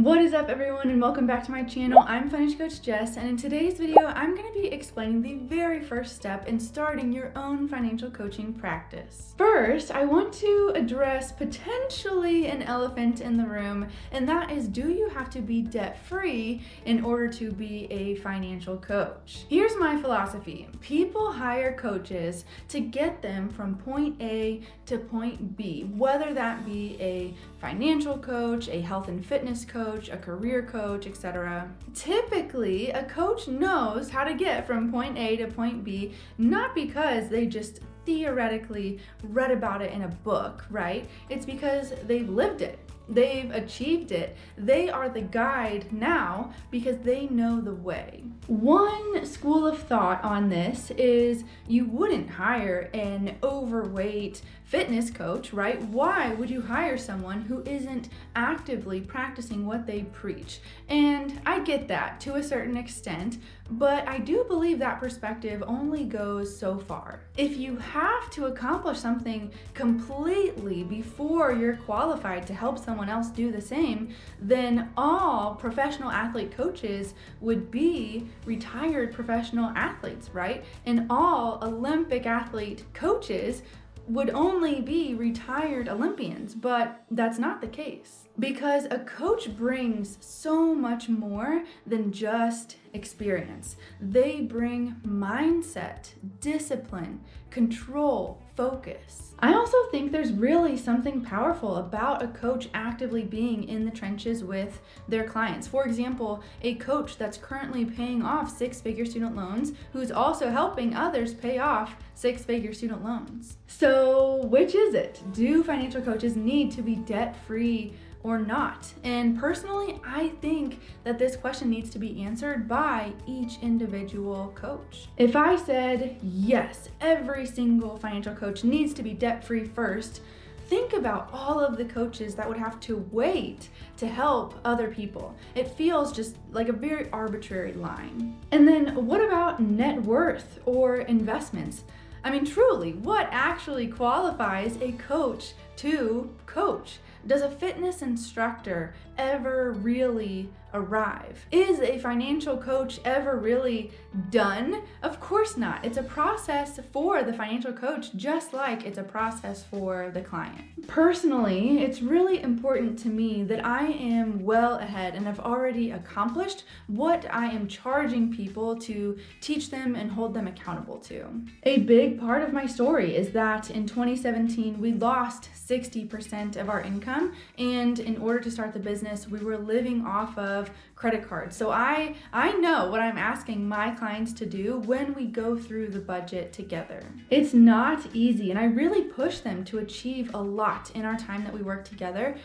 What is up, everyone, and welcome back to my channel. I'm Financial Coach Jess, and in today's video I'm going to be explaining the very first step in starting your own financial coaching practice. First, I want to address potentially an elephant in the room, and that is, do you have to be debt-free in order to be a financial coach? Here's my philosophy. People hire coaches to get them from point A to point B, whether that be a financial coach, a health and fitness coach, a career coach, etc. Typically, a coach knows how to get from point A to point B, not because they just theoretically read about it in a book, right? It's because they've lived it. They've achieved it. They are the guide now because they know the way. One school of thought on this is you wouldn't hire an overweight fitness coach, right? Why would you hire someone who isn't actively practicing what they preach? And I get that to a certain extent, but I do believe that perspective only goes so far. If you have to accomplish something completely before you're qualified to help someone else do the same, then all professional athlete coaches would be retired professional athletes, right? And all Olympic athlete coaches would only be retired Olympians, but that's not the case. Because a coach brings so much more than just experience. They bring mindset, discipline, control, focus. I also think there's really something powerful about a coach actively being in the trenches with their clients. For example, a coach that's currently paying off six-figure student loans, who's also helping others pay off six-figure student loans. So which is it? Do financial coaches need to be debt-free or not? And personally, I think that this question needs to be answered by each individual coach. If I said, yes, every single financial coach needs to be debt-free first, think about all of the coaches that would have to wait to help other people. It feels just like a very arbitrary line. And then what about net worth or investments? I mean, truly, what actually qualifies a coach to coach? Does a fitness instructor ever really arrive? Is a financial coach ever really done? Of course not. It's a process for the financial coach, just like it's a process for the client. Personally, it's really important to me that I am well ahead and have already accomplished what I am charging people to teach them and hold them accountable to. A big part of my story is that in 2017, we lost 60% of our income, and in order to start the business, we were living off of credit cards. So I know what I'm asking my clients to do when we go through the budget together. It's not easy, and I really push them to achieve a lot in our time that we work together.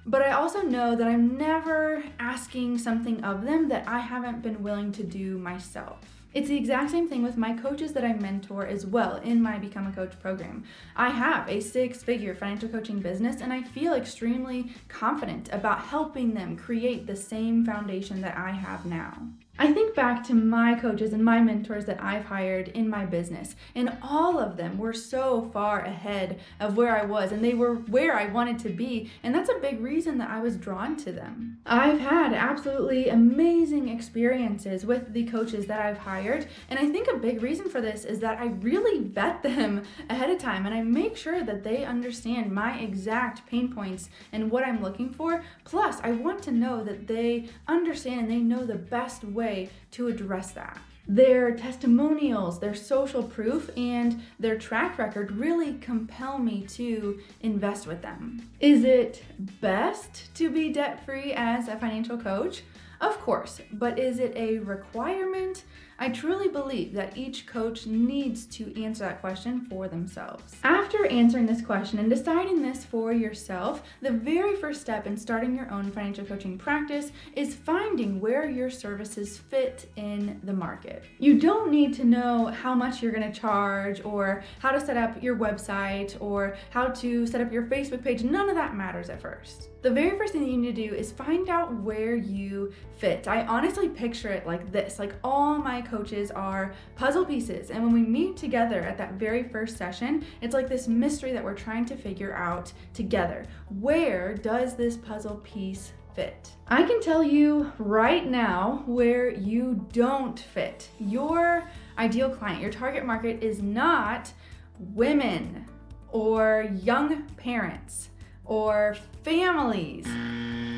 But I also know that I'm never asking something of them that I haven't been willing to do myself. It's the exact same thing with my coaches that I mentor as well in my Become a Coach program. I have a six-figure financial coaching business, and I feel extremely confident about helping them create the same foundation that I have now. I think back to my coaches and my mentors that I've hired in my business, and all of them were so far ahead of where I was, and they were where I wanted to be, and that's a big reason that I was drawn to them. I've had absolutely amazing experiences with the coaches that I've hired, and I think a big reason for this is that I really vet them ahead of time, and I make sure that they understand my exact pain points and what I'm looking for. Plus, I want to know that they understand and they know the best way to address that. Their testimonials, their social proof, and their track record really compel me to invest with them. Is it best to be debt-free as a financial coach? Of course, but is it a requirement? I truly believe that each coach needs to answer that question for themselves. After answering this question and deciding this for yourself, the very first step in starting your own financial coaching practice is finding where your services fit in the market. You don't need to know how much you're going to charge or how to set up your website or how to set up your Facebook page. None of that matters at first. The very first thing that you need to do is find out where you fit. I honestly picture it like this, like all my coaches are puzzle pieces, and when we meet together at that very first session, it's like this mystery that we're trying to figure out together. Where does this puzzle piece fit. I can tell you right now where you don't fit. Your ideal client, your target market is not women or young parents or families.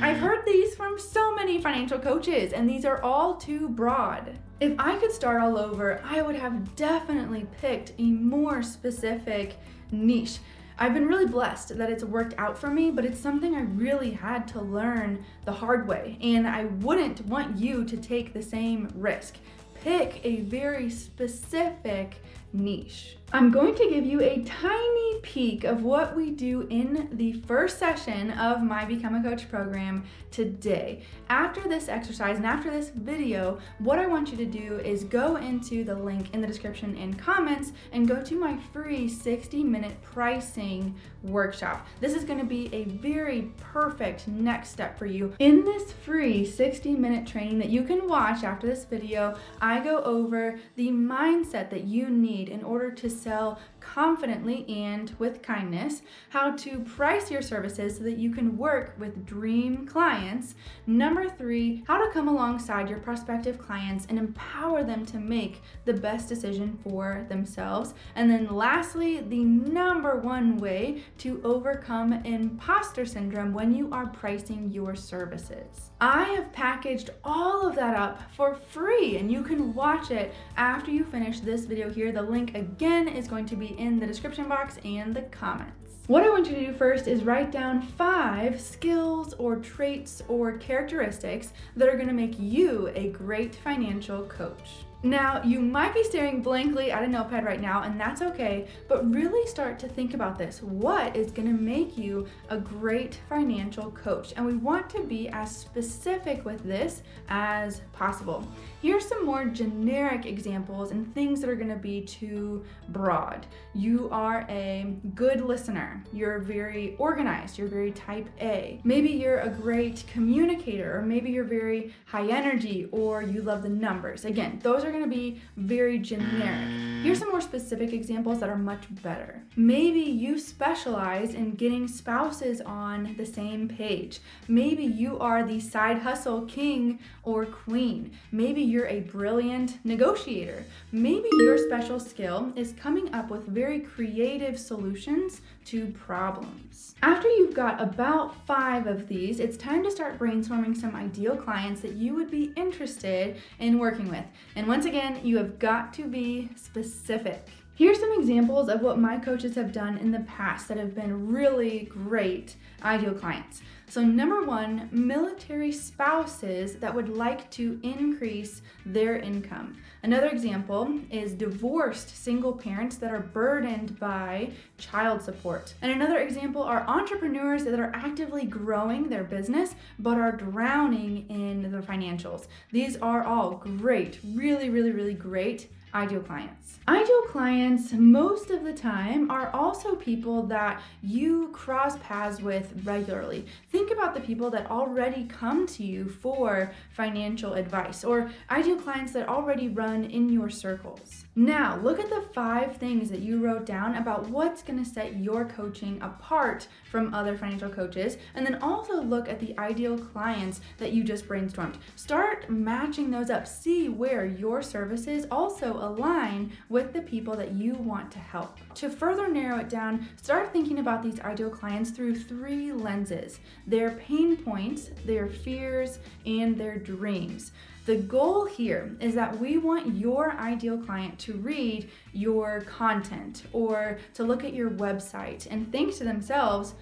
I've heard these from so many financial coaches, and these are all too broad. If I could start all over, I would have definitely picked a more specific niche. I've been really blessed that it's worked out for me, but it's something I really had to learn the hard way, and I wouldn't want you to take the same risk. Pick a very specific niche. I'm going to give you a tiny peek of what we do in the first session of my Become a Coach program today. After this exercise and after this video, what I want you to do is go into the link in the description and comments and go to my free 60-minute pricing workshop. This is going to be a very perfect next step for you. In this free 60-minute training that you can watch after this video, I go over the mindset that you need in order to sell confidently and with kindness, how to price your services so that you can work with dream clients. Number 3, how to come alongside your prospective clients and empower them to make the best decision for themselves. And then lastly, the number 1 way to overcome imposter syndrome when you are pricing your services. I have packaged all of that up for free, and you can watch it after you finish this video here. The link again is going to be in the description box and the comments. What I want you to do first is write down 5 skills or traits or characteristics that are going to make you a great financial coach. Now, you might be staring blankly at a notepad right now, and that's okay, but really start to think about this. What is going to make you a great financial coach? And we want to be as specific with this as possible. Here's some more generic examples and things that are going to be too broad. You are a good listener. You're very organized. You're very type A. Maybe you're a great communicator, or maybe you're very high energy, or you love the numbers. Again, those are going to be very generic. Here's some more specific examples that are much better. Maybe you specialize in getting spouses on the same page. Maybe you are the side hustle king or queen. Maybe you're a brilliant negotiator. Maybe your special skill is coming up with very creative solutions to problems. After you've got about 5 of these, it's time to start brainstorming some ideal clients that you would be interested in working with. And once again, you have got to be specific. Here's some examples of what my coaches have done in the past that have been really great ideal clients. So number 1, military spouses that would like to increase their income. Another example is divorced single parents that are burdened by child support. And another example are entrepreneurs that are actively growing their business but are drowning in their financials. These are all great, really great ideal clients. Ideal clients most of the time are also people that you cross paths with regularly. Think about the people that already come to you for financial advice, or ideal clients that already run in your circles. Now, look at the 5 things that you wrote down about what's going to set your coaching apart from other financial coaches, and then also look at the ideal clients that you just brainstormed. Start matching those up. See where your services also align with the people that you want to help. To further narrow it down, start thinking about these ideal clients through 3 lenses: their pain points, their fears, and their dreams. The goal here is that we want your ideal client to read your content or to look at your website and think to themselves,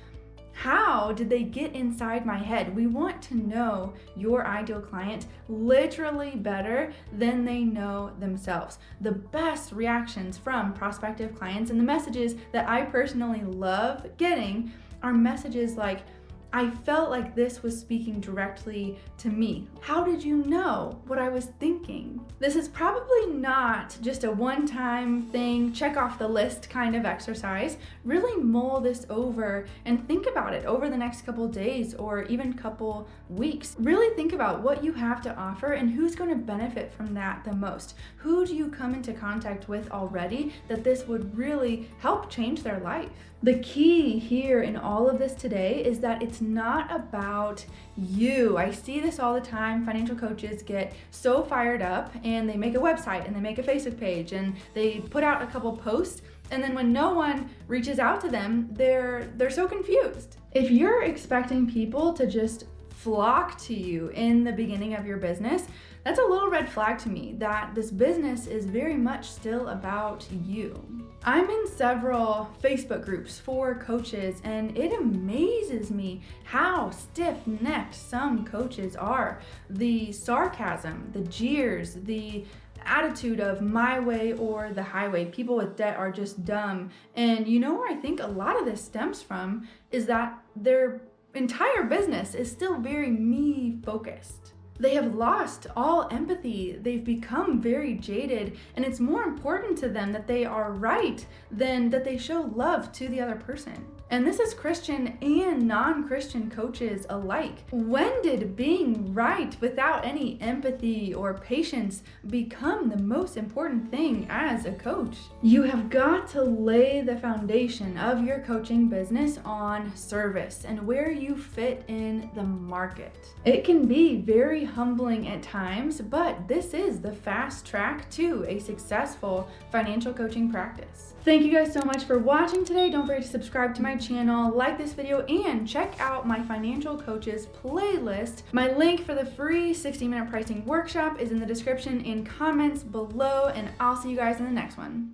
how did they get inside my head? We want to know your ideal client literally better than they know themselves. The best reactions from prospective clients and the messages that I personally love getting are messages like, I felt like this was speaking directly to me. How did you know what I was thinking? This is probably not just a one-time thing, check off the list kind of exercise. Really mull this over and think about it over the next couple days or even couple weeks. Really think about what you have to offer and who's going to benefit from that the most. Who do you come into contact with already that this would really help change their life? The key here in all of this today is that it's not about you. I see this all the time. Financial coaches get so fired up and they make a website and they make a Facebook page and they put out a couple posts, and then when no one reaches out to them, they're so confused. If you're expecting people to just flock to you in the beginning of your business, that's a little red flag to me that this business is very much still about you. I'm in several Facebook groups for coaches, and it amazes me how stiff-necked some coaches are. The sarcasm, the jeers, the attitude of my way or the highway. People with debt are just dumb. And you know where I think a lot of this stems from is that their entire business is still very me focused. They have lost all empathy. They've become very jaded, and it's more important to them that they are right than that they show love to the other person. And this is Christian and non-Christian coaches alike. When did being right without any empathy or patience become the most important thing as a coach? You have got to lay the foundation of your coaching business on service and where you fit in the market. It can be very humbling at times, but this is the fast track to a successful financial coaching practice. Thank you guys so much for watching today. Don't forget to subscribe to my channel, like this video, and check out my financial coaches playlist. My link for the free 60-minute pricing workshop is in the description and comments below, and I'll see you guys in the next one.